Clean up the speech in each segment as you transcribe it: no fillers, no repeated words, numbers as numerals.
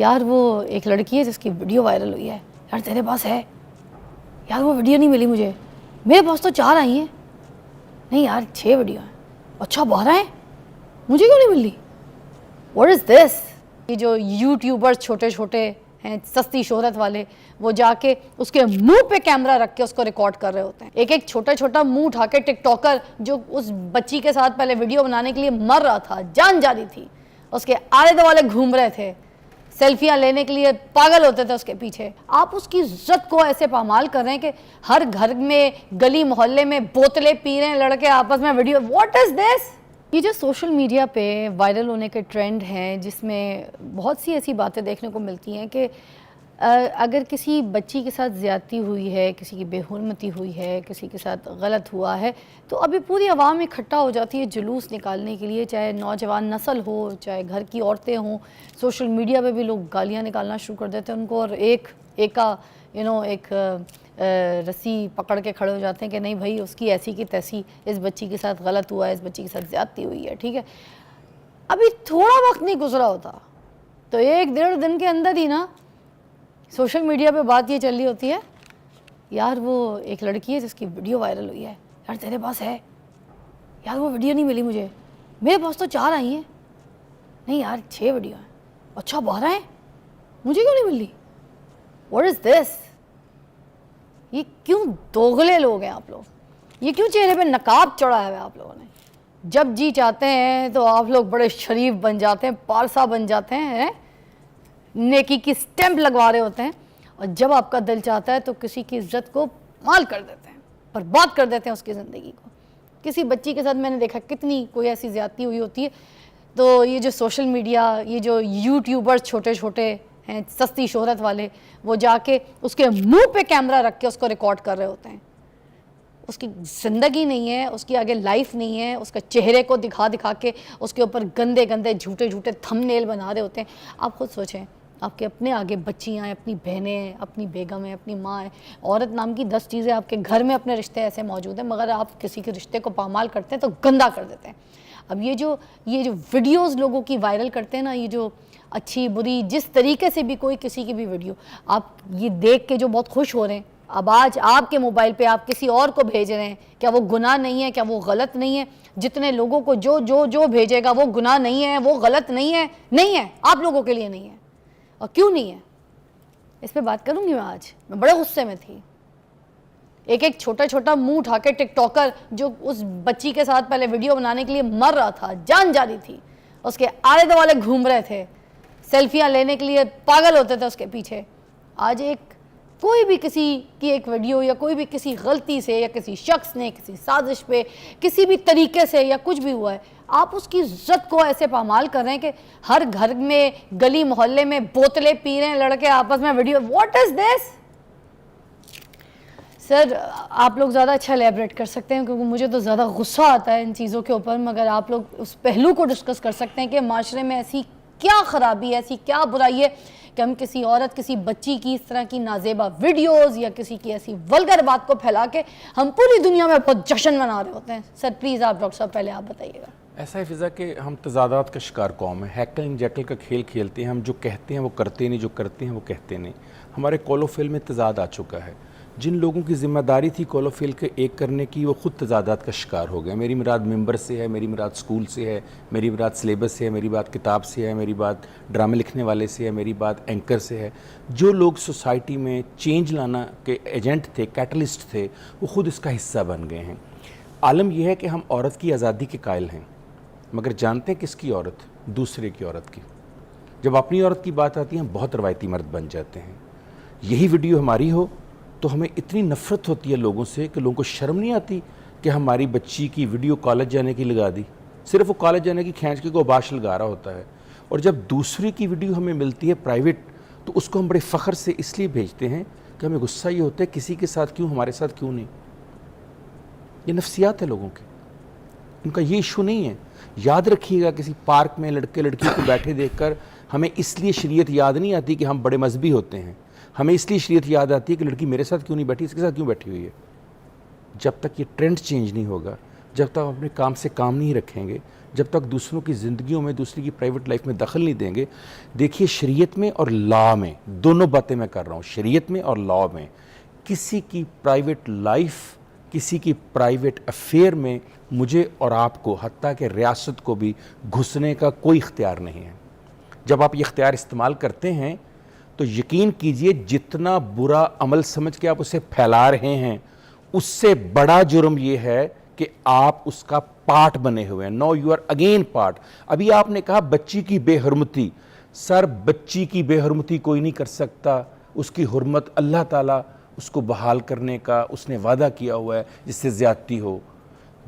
یار وہ ایک لڑکی ہے جس کی ویڈیو وائرل ہوئی ہے. یار تیرے پاس ہے؟ یار وہ ویڈیو نہیں ملی مجھے. میرے پاس تو 4 آئی ہیں. نہیں یار 6 ویڈیو ہیں. اچھا 12 ہیں, مجھے کیوں نہیں مل رہی؟ واٹ از دس؟ یہ جو یوٹیوبر چھوٹے چھوٹے ہیں سستی شہرت والے, وہ جا کے اس کے منہ پہ کیمرہ رکھ کے اس کو ریکارڈ کر رہے ہوتے ہیں. ایک ایک چھوٹا چھوٹا منہ اٹھا کے ٹک ٹاکر جو اس بچی کے ساتھ پہلے ویڈیو بنانے کے لیے مر رہا تھا, جان جا رہی تھی, اس کے آلے دوالے گھوم رہے تھے, سیلفیاں لینے کے لیے پاگل ہوتے تھے اس کے پیچھے. آپ اس کی عزت کو ایسے پامال کر رہے ہیں کہ ہر گھر میں گلی محلے میں بوتلیں پی رہے ہیں لڑکے آپس میں ویڈیو. واٹ از دس؟ یہ جو سوشل میڈیا پہ وائرل ہونے کے ٹرینڈ ہیں جس میں بہت سی ایسی باتیں دیکھنے کو ملتی ہیں کہ اگر کسی بچی کے ساتھ زیادتی ہوئی ہے, کسی کی بے حرمتی ہوئی ہے, کسی کے ساتھ غلط ہوا ہے, تو ابھی پوری عوام اکٹھا ہو جاتی ہے جلوس نکالنے کے لیے, چاہے نوجوان نسل ہو, چاہے گھر کی عورتیں ہوں. سوشل میڈیا پہ بھی لوگ گالیاں نکالنا شروع کر دیتے ہیں ان کو, اور ایک رسی پکڑ کے کھڑے ہو جاتے ہیں کہ نہیں بھائی اس کی ایسی کی تیسی, اس بچی کے ساتھ غلط ہوا ہے, اس بچی کے ساتھ زیادتی ہوئی ہے. ٹھیک ہے, ابھی تھوڑا وقت نہیں گزرا ہوتا تو 1-1.5 دن کے اندر ہی نا سوشل میڈیا پہ بات یہ چل رہی ہوتی ہے, یار وہ ایک لڑکی ہے جس کی ویڈیو وائرل ہوئی ہے. یار تیرے پاس ہے؟ یار وہ ویڈیو نہیں ملی مجھے. میرے پاس تو 4 آئی ہیں. نہیں یار 6 ویڈیو ہیں. اچھا 12 ہیں, مجھے کیوں نہیں مل رہی؟ واٹ از دس؟ یہ کیوں دوغلے لوگ ہیں آپ لوگ؟ یہ کیوں چہرے پہ نقاب چڑھایا ہوا ہے آپ لوگوں نے؟ جب جی چاہتے ہیں تو آپ لوگ بڑے شریف بن جاتے ہیں, پارسا بن جاتے ہیں, نیکی کی سٹیمپ لگوا رہے ہوتے ہیں, اور جب آپ کا دل چاہتا ہے تو کسی کی عزت کو مال کر دیتے ہیں, برباد کر دیتے ہیں اس کی زندگی کو. کسی بچی کے ساتھ میں نے دیکھا کتنی کوئی ایسی زیادتی ہوئی ہوتی ہے, تو یہ جو سوشل میڈیا, یہ جو یوٹیوبر چھوٹے چھوٹے ہیں سستی شہرت والے, وہ جا کے اس کے منہ پہ کیمرہ رکھ کے اس کو ریکارڈ کر رہے ہوتے ہیں. اس کی زندگی نہیں ہے, اس کی آگے لائف نہیں ہے, اس کا چہرے کو دکھا دکھا کے اس کے اوپر گندے گندے جھوٹے جھوٹے تھم نیل بنا رہے ہوتے ہیں. آپ خود سوچیں, آپ کے اپنے آگے بچیاں ہیں, اپنی بہنیں ہیں, اپنی بیگم ہیں, اپنی ماں ہے, عورت نام کی 10 چیزیں آپ کے گھر میں اپنے رشتے ایسے موجود ہیں, مگر آپ کسی کے رشتے کو پامال کرتے ہیں تو گندا کر دیتے ہیں. اب یہ جو ویڈیوز لوگوں کی وائرل کرتے ہیں نا, یہ جو اچھی بری جس طریقے سے بھی کوئی کسی کی بھی ویڈیو, آپ یہ دیکھ کے جو بہت خوش ہو رہے ہیں, اب آج آپ کے موبائل پہ آپ کسی اور کو بھیج رہے ہیں, کیا وہ گناہ نہیں ہے؟ کیا وہ غلط نہیں ہے؟ جتنے لوگوں کو جو بھیجے گا وہ گناہ نہیں ہے, وہ غلط نہیں ہے, نہیں ہے, آپ لوگوں کے لیے نہیں ہے. اور کیوں نہیں ہے اس پہ بات کروں گی میں آج. میں بڑے غصے میں تھی. ایک ایک چھوٹا چھوٹا منہ اٹھا کے ٹک ٹاکر جو اس بچی کے ساتھ پہلے ویڈیو بنانے کے لیے مر رہا تھا, جان جا رہی تھی, اس کے آلے دوالے گھوم رہے تھے, سیلفیاں لینے کے لیے پاگل ہوتے تھے اس کے پیچھے. آج کوئی بھی کسی کی ایک ویڈیو, یا کوئی بھی کسی غلطی سے, یا کسی شخص نے کسی سازش پہ کسی بھی طریقے سے یا کچھ بھی ہوا ہے, آپ اس کی عزت کو ایسے پامال کر رہے ہیں کہ ہر گھر میں گلی محلے میں بوتلیں پی رہے ہیں لڑکے آپس میں ویڈیو. واٹ از دس؟ سر آپ لوگ زیادہ اچھا الیبریٹ کر سکتے ہیں کیونکہ مجھے تو زیادہ غصہ آتا ہے ان چیزوں کے اوپر, مگر آپ لوگ اس پہلو کو ڈسکس کر سکتے ہیں کہ معاشرے میں ایسی کیا خرابی ہے, ایسی کیا برائی ہے کہ ہم کسی عورت, کسی بچی کی اس طرح کی نازیبا ویڈیوز یا کسی کی ایسی ولگر بات کو پھیلا کے ہم پوری دنیا میں بہت جشن منا رہے ہوتے ہیں. سر پلیز آپ ڈاکٹر صاحب پہلے آپ بتائیے گا. ایسا ہے فضا کہ ہم تضادات کا شکار قوم ہے, ہیکل اینڈ جیکل کا کھیل کھیلتے ہیں. ہم جو کہتے ہیں وہ کرتے نہیں, جو کرتے ہیں وہ کہتے نہیں. ہمارے کول و فیل میں تضاد آ چکا ہے. جن لوگوں کی ذمہ داری تھی کول و فیل کے ایک کرنے کی, وہ خود تضادات کا شکار ہو گئے. میری مراد ممبر سے ہے, میری مراد سکول سے ہے, میری مراد سلیبس سے ہے, میری بات کتاب سے ہے, میری بات ڈرامے لکھنے والے سے ہے, میری بات اینکر سے ہے. جو لوگ سوسائٹی میں چینج لانا کے ایجنٹ تھے, کیٹلسٹ تھے, وہ خود اس کا حصہ بن گئے ہیں. عالم یہ ہے کہ ہم عورت کی آزادی کے قائل ہیں, مگر جانتے ہیں کس کی عورت؟ دوسرے کی عورت کی. جب اپنی عورت کی بات آتی ہے ہم بہت روایتی مرد بن جاتے ہیں. یہی ویڈیو ہماری ہو تو ہمیں اتنی نفرت ہوتی ہے لوگوں سے کہ لوگوں کو شرم نہیں آتی کہ ہماری بچی کی ویڈیو کالج جانے کی لگا دی. صرف وہ کالج جانے کی کھینچ کے کوئی باش لگا رہا ہوتا ہے. اور جب دوسری کی ویڈیو ہمیں ملتی ہے پرائیویٹ, تو اس کو ہم بڑے فخر سے اس لیے بھیجتے ہیں کہ ہمیں غصہ یہ ہوتا ہے کسی کے ساتھ کیوں, ہمارے ساتھ کیوں نہیں. یہ نفسیات ہے لوگوں کی, ان کا یہ ایشو نہیں ہے. یاد رکھیے گا کسی پارک میں لڑکے لڑکی کو بیٹھے دیکھ کر ہمیں اس لیے شریعت یاد نہیں آتی کہ ہم بڑے مذہبی ہوتے ہیں. ہمیں اس لیے شریعت یاد آتی ہے کہ لڑکی میرے ساتھ کیوں نہیں بیٹھی, اس کے ساتھ کیوں بیٹھی ہوئی ہے. جب تک یہ ٹرینڈ چینج نہیں ہوگا, جب تک آپ اپنے کام سے کام نہیں رکھیں گے، جب تک دوسروں کی زندگیوں میں، دوسری کی پرائیویٹ لائف میں دخل نہیں دیں گے. دیکھیے شریعت میں اور لا میں، دونوں باتیں میں کر رہا ہوں، شریعت میں اور لا میں، کسی کی پرائیویٹ لائف، کسی کی پرائیویٹ افیئر میں مجھے اور آپ کو، حتیٰ کہ ریاست کو بھی گھسنے کا کوئی اختیار نہیں ہے. جب آپ یہ اختیار استعمال کرتے ہیں تو یقین کیجئے جتنا برا عمل سمجھ کے آپ اسے پھیلا رہے ہیں، اس سے بڑا جرم یہ ہے کہ آپ اس کا پارٹ بنے ہوئے ہیں. نو یو آر اگین پارٹ. ابھی آپ نے کہا بچی کی بے حرمتی. سر بچی کی بے حرمتی کوئی نہیں کر سکتا. اس کی حرمت اللہ تعالیٰ اس کو بحال کرنے کا اس نے وعدہ کیا ہوا ہے جس سے زیادتی ہو.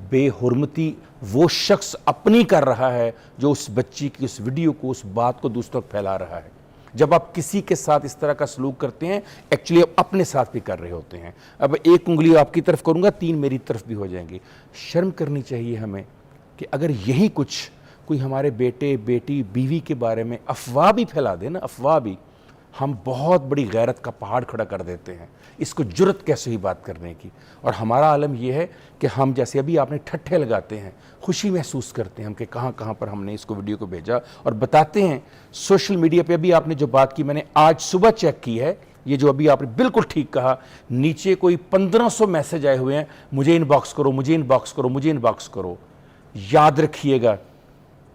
بے حرمتی وہ شخص اپنی کر رہا ہے جو اس بچی کی اس ویڈیو کو، اس بات کو دوسروں تک پھیلا رہا ہے. جب آپ کسی کے ساتھ اس طرح کا سلوک کرتے ہیں، ایکچولی آپ اپنے ساتھ بھی کر رہے ہوتے ہیں. اب ایک انگلی آپ کی طرف کروں گا، 3 میری طرف بھی ہو جائیں گی. شرم کرنی چاہیے ہمیں کہ اگر یہی کچھ کوئی ہمارے بیٹے، بیٹی، بیوی کے بارے میں افواہ بھی پھیلا دے نا، افواہ بھی، ہم بہت بڑی غیرت کا پہاڑ کھڑا کر دیتے ہیں. اس کو جرت کیسے ہوئی بات کرنے کی. اور ہمارا عالم یہ ہے کہ ہم جیسے ابھی آپ نے ٹھٹھے لگاتے ہیں، خوشی محسوس کرتے ہیں ہم کہ کہاں کہاں پر ہم نے اس کو ویڈیو کو بھیجا، اور بتاتے ہیں سوشل میڈیا پہ. ابھی آپ نے جو بات کی، میں نے آج صبح چیک کی ہے، یہ جو ابھی آپ نے بالکل ٹھیک کہا، نیچے کوئی 1500 میسج آئے ہوئے ہیں، مجھے ان باکس کرو، مجھے ان باکس کرو، مجھے ان باکس کرو. یاد رکھیے گا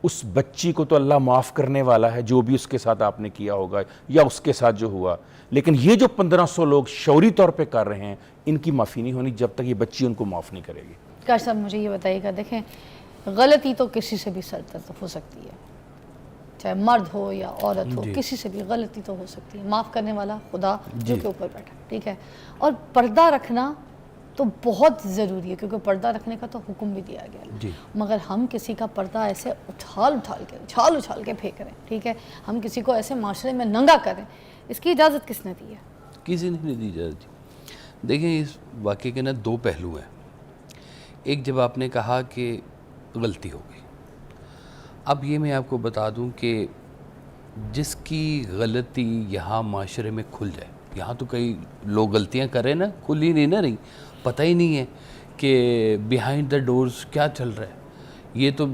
اس بچی کو تو اللہ معاف کرنے والا ہے جو بھی اس کے ساتھ آپ نے کیا ہوگا یا اس کے ساتھ جو ہوا، لیکن یہ جو 1500 لوگ شعوری طور پہ کر رہے ہیں، ان کی معافی نہیں ہونی جب تک یہ بچی ان کو معاف نہیں کرے گی. کاش صاحب مجھے یہ بتائیے گا، دیکھیں غلطی تو کسی سے بھی ہو سکتی ہے، چاہے مرد ہو یا عورت ہو، کسی سے بھی غلطی تو ہو سکتی ہے. معاف کرنے والا خدا جو کے اوپر بیٹھا، ٹھیک ہے. اور پردہ رکھنا تو بہت ضروری ہے کیونکہ پردہ رکھنے کا تو حکم بھی دیا گیا ہے. مگر ہم کسی کا پردہ ایسے اچھال کے پھینک رہے ہیں، ٹھیک ہے، ہم کسی کو ایسے معاشرے میں ننگا کریں، اس کی اجازت کس نے دی ہے؟ کسی نے نہیں دی اجازت. دیکھیں اس واقعے کے نا 2 پہلو ہیں. ایک جب آپ نے کہا کہ غلطی ہو گئی، اب یہ میں آپ کو بتا دوں کہ جس کی غلطی یہاں معاشرے میں کھل جائے، یہاں تو کئی لوگ غلطیاں کر رہے ہیں نا، کھل ہی نہیں نہ رہی، پتہ ہی نہیں ہے کہ بیہائنڈ دا ڈورز کیا چل رہا ہے. یہ تو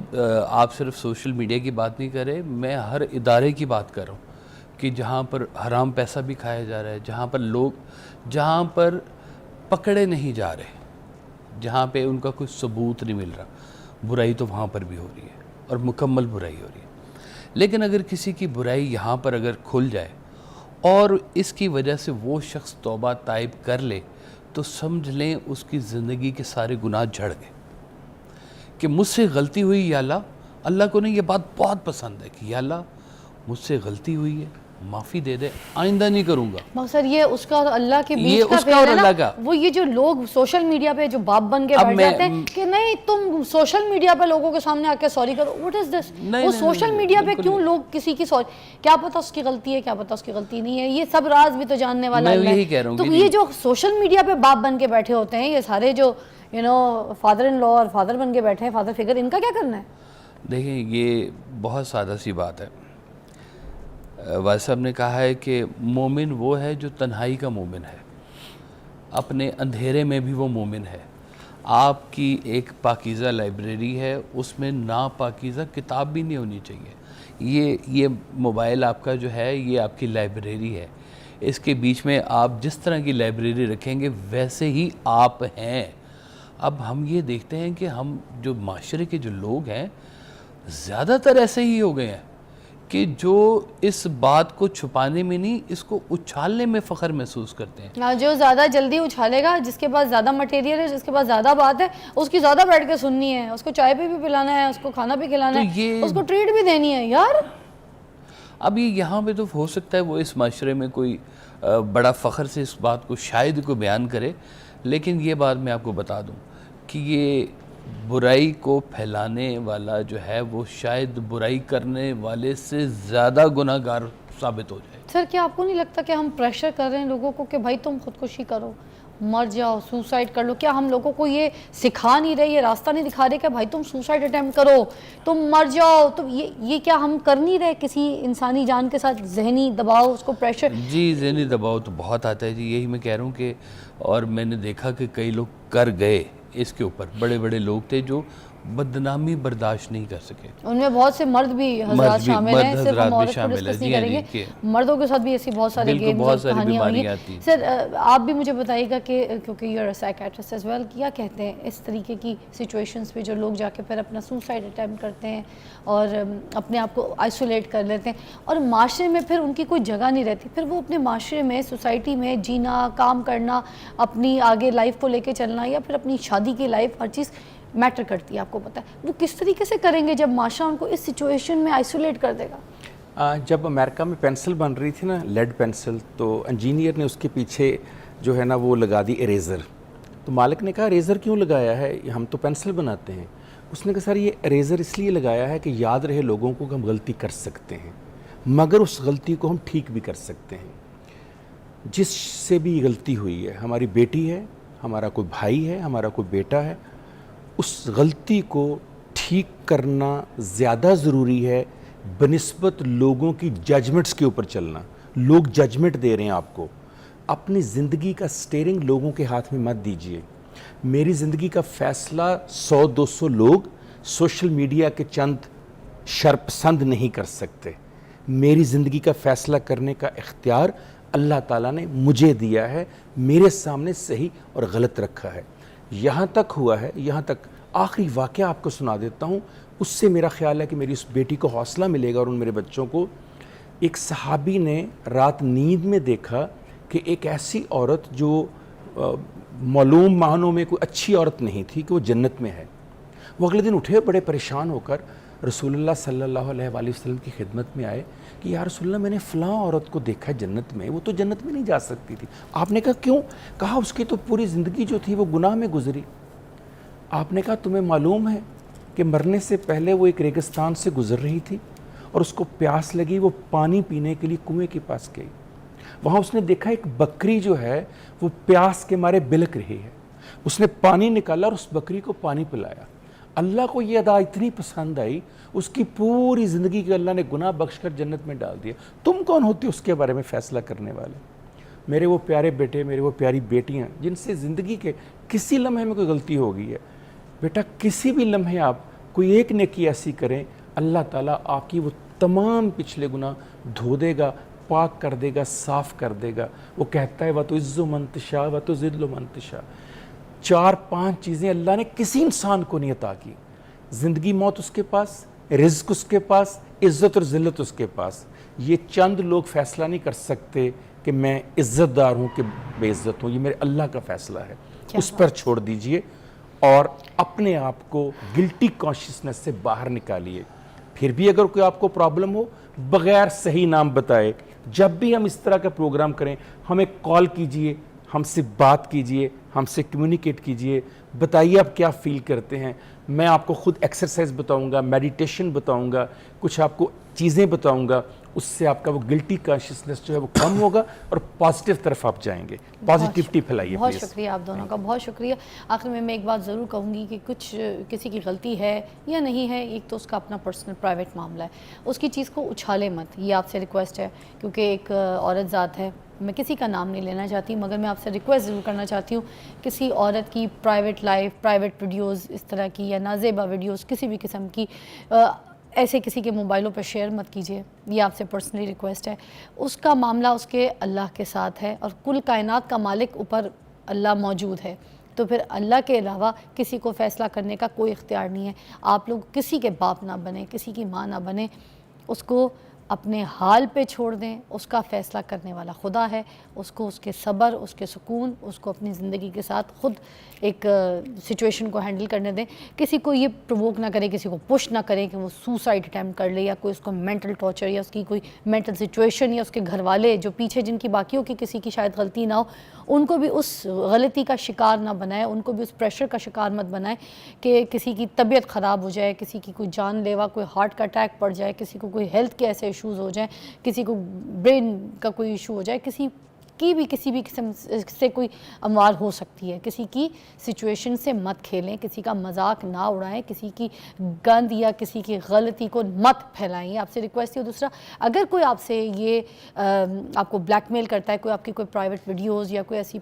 آپ صرف سوشل میڈیا کی بات نہیں کر رہے، میں ہر ادارے کی بات کر رہا ہوں کہ جہاں پر حرام پیسہ بھی کھایا جا رہا ہے، جہاں پر پکڑے نہیں جا رہے، جہاں پہ ان کا کوئی ثبوت نہیں مل رہا، برائی تو وہاں پر بھی ہو رہی ہے اور مکمل برائی ہو رہی ہے. لیکن اگر کسی کی برائی یہاں پر اگر کھل جائے اور اس کی وجہ سے وہ شخص توبہ طائب کر لے تو سمجھ لیں اس کی زندگی کے سارے گناہ جھڑ گئے. کہ مجھ سے غلطی ہوئی یا اللہ کو یہ بات بہت پسند ہے کہ یا اللہ مجھ سے غلطی ہوئی ہے، معافی دے دے، آئندہ نہیں کروں گا. مگر سر یہ اس کا اللہ کے یہ بیچ کا اس کا فیل اور ہے اللہ نا، کا. وہ یہ جو لوگ سوشل میڈیا پہ جو باپ بن کے بیٹھ جاتے ہیں کہ نہیں تم سوشل میڈیا پہ لوگوں کے سامنے آ کے سوری کرو، what is this؟ وہ سوشل میڈیا پہ کیوں لوگ کسی کی سوری، کیا پتہ اس کی غلطی ہے، کیا پتہ اس کی غلطی نہیں ہے، یہ سب راز بھی تو جاننے والا اللہ ہے. میں یہی کہہ رہا ہوں تو یہ جو سوشل میڈیا پہ باپ بن کے بیٹھے ہوتے ہیں، یہ سارے جو فادر ان لا اور فادر بن کے بیٹھے ہیں، فادر فگر، ان کا کیا کرنا ہے؟ دیکھیں یہ بہت سادہ سی بات ہے. والد صاحب نے کہا ہے کہ مومن وہ ہے جو تنہائی کا مومن ہے، اپنے اندھیرے میں بھی وہ مومن ہے. آپ کی ایک پاکیزہ لائبریری ہے، اس میں ناپاکیزہ کتاب بھی نہیں ہونی چاہیے. یہ موبائل آپ کا جو ہے یہ آپ کی لائبریری ہے. اس کے بیچ میں آپ جس طرح کی لائبریری رکھیں گے ویسے ہی آپ ہیں. اب ہم یہ دیکھتے ہیں کہ ہم جو معاشرے کے جو لوگ ہیں زیادہ تر ایسے ہی ہو گئے ہیں کہ جو اس بات کو چھپانے میں نہیں، اس کو اچھالنے میں فخر محسوس کرتے ہیں. جو زیادہ جلدی اچھالے گا، جس کے پاس زیادہ مٹیریل ہے، جس کے پاس زیادہ بات ہے، اس کی زیادہ بیٹھ کے سننی ہے، اس کو چائے پہ بھی پلانا ہے، اس کو کھانا بھی کھلانا ہے، اس کو ٹریٹ بھی دینی ہے. یار اب یہ یہاں پہ تو ہو سکتا ہے وہ اس معاشرے میں کوئی بڑا فخر سے اس بات کو شاید کو بیان کرے، لیکن یہ بات میں آپ کو بتا دوں کہ یہ برائی کو پھیلانے والا جو ہے وہ شاید برائی کرنے والے سے زیادہ گناہ گار ثابت ہو جائے. سر کیا آپ کو نہیں لگتا کہ ہم پریشر کر رہے ہیں لوگوں کو کہ بھائی تم خودکشی کرو، مر جاؤ، سوسائڈ کر لو؟ کیا ہم لوگوں کو یہ سکھا نہیں رہے، یہ راستہ نہیں دکھا رہے کہ بھائی تم سوسائڈ اٹیمپٹ کرو، تم مر جاؤ؟ تو یہ کیا ہم کر نہیں رہے کسی انسانی جان کے ساتھ ذہنی دباؤ، اس کو پریشر؟ جی ذہنی دباؤ تو بہت آتا ہے جی. یہی میں کہہ رہا ہوں کہ اور میں نے دیکھا کہ کئی لوگ کر گئے اس کے اوپر بڑے بڑے لوگ تھے جو بدنامی برداشت نہیں کر سکے. ان میں بہت سے مرد بھی حضرات شامل ہیں, صرف ہم عورت کو ڈسکس نہیں کریں گے, مردوں کے ساتھ بھی ایسی بہت سارے گیمز اور کہانیاں ہوئی ہیں. سر آپ بھی مجھے بتائیے گا کہ کیونکہ you are a psychiatrist as well, کیا کہتے ہیں اس طریقے کی سچویشنز پہ جو لوگ جا کے پھر اپنا سوسائڈ اٹیمپٹ کرتے ہیں اور اپنے آپ کو آئسولیٹ کر لیتے ہیں اور معاشرے میں پھر ان کی کوئی جگہ نہیں رہتی, پھر وہ اپنے معاشرے میں سوسائٹی میں جینا, کام کرنا, اپنی آگے لائف کو لے کے چلنا یا پھر اپنی شادی کی لائف, ہر چیز میٹر کرتی ہے, آپ کو پتہ ہے, وہ کس طریقے سے کریں گے جب معاشرہ ان کو اس سچویشن میں آئسولیٹ کر دے گا؟ جب امریکہ میں پینسل بن رہی تھی نا, لیڈ پینسل, تو انجینئر نے اس کے پیچھے جو ہے نا وہ لگا دی اریزر. تو مالک نے کہا اریزر کیوں لگایا ہے, ہم تو پینسل بناتے ہیں. اس نے کہا سر یہ اریزر اس لیے لگایا ہے کہ یاد رہے لوگوں کو کہ ہم غلطی کر سکتے ہیں, مگر اس غلطی کو ہم ٹھیک بھی کر سکتے ہیں. جس سے بھی غلطی ہوئی ہے, ہماری بیٹی ہے, ہمارا کوئی بھائی ہے, ہمارا کوئی بیٹا ہے, اس غلطی کو ٹھیک کرنا زیادہ ضروری ہے بنسبت لوگوں کی ججمنٹس کے اوپر چلنا. لوگ ججمنٹ دے رہے ہیں آپ کو, اپنی زندگی کا سٹیئرنگ لوگوں کے ہاتھ میں مت دیجئے. میری زندگی کا فیصلہ 100-200 لوگ سوشل میڈیا کے چند شرپسند نہیں کر سکتے. میری زندگی کا فیصلہ کرنے کا اختیار اللہ تعالیٰ نے مجھے دیا ہے, میرے سامنے صحیح اور غلط رکھا ہے. یہاں تک ہوا ہے, یہاں تک آخری واقعہ آپ کو سنا دیتا ہوں, اس سے میرا خیال ہے کہ میری اس بیٹی کو حوصلہ ملے گا اور ان میرے بچوں کو. ایک صحابی نے رات نیند میں دیکھا کہ ایک ایسی عورت جو معلوم معنوں میں کوئی اچھی عورت نہیں تھی کہ وہ جنت میں ہے. وہ اگلے دن اٹھے بڑے پریشان ہو کر رسول اللہ صلی اللہ علیہ وآلہ وسلم کی خدمت میں آئے کہ یا رسول اللہ میں نے فلاں عورت کو دیکھا جنت میں, وہ تو جنت میں نہیں جا سکتی تھی. آپ نے کہا کیوں؟ کہا اس کی تو پوری زندگی جو تھی وہ گناہ میں گزری. آپ نے کہا تمہیں معلوم ہے کہ مرنے سے پہلے وہ ایک ریگستان سے گزر رہی تھی اور اس کو پیاس لگی, وہ پانی پینے کے لیے کنویں کے پاس گئی. وہاں اس نے دیکھا ایک بکری جو ہے وہ پیاس کے مارے بلک رہی ہے. اس نے پانی نکالا اور اس بکری کو پانی پلایا. اللہ کو یہ ادا اتنی پسند آئی, اس کی پوری زندگی کے اللہ نے گناہ بخش کر جنت میں ڈال دیا. تم کون ہوتی اس کے بارے میں فیصلہ کرنے والے؟ میرے وہ پیارے بیٹے, میرے وہ پیاری بیٹیاں جن سے زندگی کے کسی لمحے میں کوئی غلطی ہو گئی ہے, بیٹا کسی بھی لمحے آپ کوئی ایک نیکی ایسی کریں, اللہ تعالیٰ آپ کی وہ تمام پچھلے گناہ دھو دے گا, پاک کر دے گا, صاف کر دے گا. وہ کہتا ہے وَتُعِزُّ مَن تَشَاءُ وَتُذِلُّ مَن تَشَاءُ. 4-5 چیزیں اللہ نے کسی انسان کو نہیں عطا کی. زندگی موت اس کے پاس, رزق اس کے پاس, عزت اور ذلت اس کے پاس. یہ چند لوگ فیصلہ نہیں کر سکتے کہ میں عزت دار ہوں کہ بے عزت ہوں, یہ میرے اللہ کا فیصلہ ہے. اس پر چھوڑ دیجئے اور اپنے آپ کو گلٹی کانشیسنس سے باہر نکالیے. پھر بھی اگر کوئی آپ کو پرابلم ہو, بغیر صحیح نام بتائے جب بھی ہم اس طرح کا پروگرام کریں ہمیں کال کیجئے, ہم سے بات کیجئے, ہم سے کمیونیکیٹ کیجئے, بتائیے آپ کیا فیل کرتے ہیں. میں آپ کو خود ایکسرسائز بتاؤں گا, میڈیٹیشن بتاؤں گا, کچھ آپ کو چیزیں بتاؤں گا. اس سے آپ کا وہ گلٹی کانشیسنس جو ہے وہ کم ہوگا اور پازیٹیو طرف آپ جائیں گے. پازیٹیوٹی پھیلائیے. بہت شکریہ آپ دونوں کا, بہت شکریہ. آخر میں ایک بات ضرور کہوں گی کہ کچھ کسی کی غلطی ہے یا نہیں ہے, ایک تو اس کا اپنا پرسنل پرائیویٹ معاملہ ہے, اس کی چیز کو اچھالے مت, یہ آپ سے ریکویسٹ ہے. کیونکہ ایک عورت ذات ہے, میں کسی کا نام نہیں لینا چاہتی, مگر میں آپ سے ریکویسٹ ضرور کرنا چاہتی ہوں, کسی عورت کی پرائیویٹ لائف, پرائیویٹ ویڈیوز اس طرح کی یا نازیبا ویڈیوز کسی بھی قسم کی ایسے کسی کے موبائلوں پہ شیئر مت کیجیے. یہ آپ سے پرسنلی ریکویسٹ ہے. اس کا معاملہ اس کے اللہ کے ساتھ ہے اور کل کائنات کا مالک اوپر اللہ موجود ہے, تو پھر اللہ کے علاوہ کسی کو فیصلہ کرنے کا کوئی اختیار نہیں ہے. آپ لوگ کسی کے باپ نہ بنیں, کسی کی ماں نہ بنیں, اس کو اپنے حال پہ چھوڑ دیں. اس کا فیصلہ کرنے والا خدا ہے. اس کو اس کے صبر, اس کے سکون, اس کو اپنی زندگی کے ساتھ خود ایک سچویشن کو ہینڈل کرنے دیں. کسی کو یہ پرووک نہ کریں, کسی کو پش نہ کریں کہ وہ سوسائڈ اٹیمپٹ کر لے, یا کوئی اس کو مینٹل ٹارچر یا اس کی کوئی مینٹل سچویشن, یا اس کے گھر والے جو پیچھے جن کی باقیوں کی کسی کی شاید غلطی نہ ہو, ان کو بھی اس غلطی کا شکار نہ بنائے, ان کو بھی اس پریشر کا شکار مت بنائے کہ کسی کی طبیعت خراب ہو جائے, کسی کی کوئی جان لیوا کوئی ہارٹ کا اٹیک پڑ جائے, کسی کو کوئی ہیلتھ کے ایسے ایشوز ہو جائیں, کسی کو برین کا کوئی ایشو ہو جائے, کسی کی بھی کسی بھی قسم سے کوئی اموال ہو سکتی ہے. کسی کی سچویشن سے مت کھیلیں, کسی کا مذاق نہ اڑائیں, کسی کی گند یا کسی کی غلطی کو مت پھیلائیں. آپ سے ریکویسٹ ہے. دوسرا, اگر کوئی آپ سے یہ آپ کو بلیک میل کرتا ہے, کوئی آپ کی کوئی پرائیویٹ ویڈیوز یا کوئی ایسی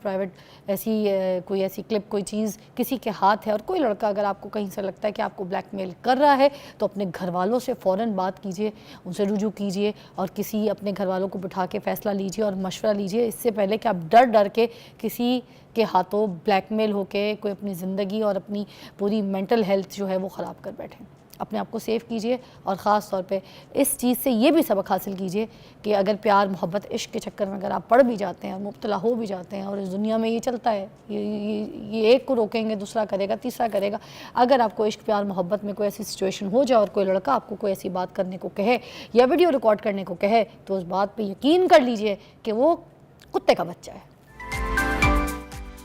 کوئی ایسی کلپ, کوئی چیز کسی کے ہاتھ ہے, اور کوئی لڑکا اگر آپ کو کہیں سے لگتا ہے کہ آپ کو بلیک میل کر رہا ہے, تو اپنے گھر والوں سے فوراً بات کیجئے, ان سے رجوع کیجئے, اور کسی اپنے گھر والوں کو بٹھا کے فیصلہ لیجئے اور مشورہ لیجئے, اس سے پہلے کہ آپ ڈر کے کسی کے ہاتھوں بلیک میل ہو کے کوئی اپنی زندگی اور اپنی پوری مینٹل ہیلتھ جو ہے وہ خراب کر بیٹھیں. اپنے آپ کو سیف کیجئے, اور خاص طور پہ اس چیز سے یہ بھی سبق حاصل کیجئے کہ اگر پیار محبت عشق کے چکر میں اگر آپ پڑ بھی جاتے ہیں اور مبتلا ہو بھی جاتے ہیں, اور اس دنیا میں یہ چلتا ہے, یہ ایک کو روکیں گے دوسرا کرے گا, تیسرا کرے گا. اگر آپ کو عشق پیار محبت میں کوئی ایسی سچویشن ہو جائے اور کوئی لڑکا آپ کو کوئی ایسی بات کرنے کو کہے یا ویڈیو ریکارڈ کرنے کو کہے, تو اس بات پہ یقین کر لیجئے کہ وہ کتے کا بچہ ہے.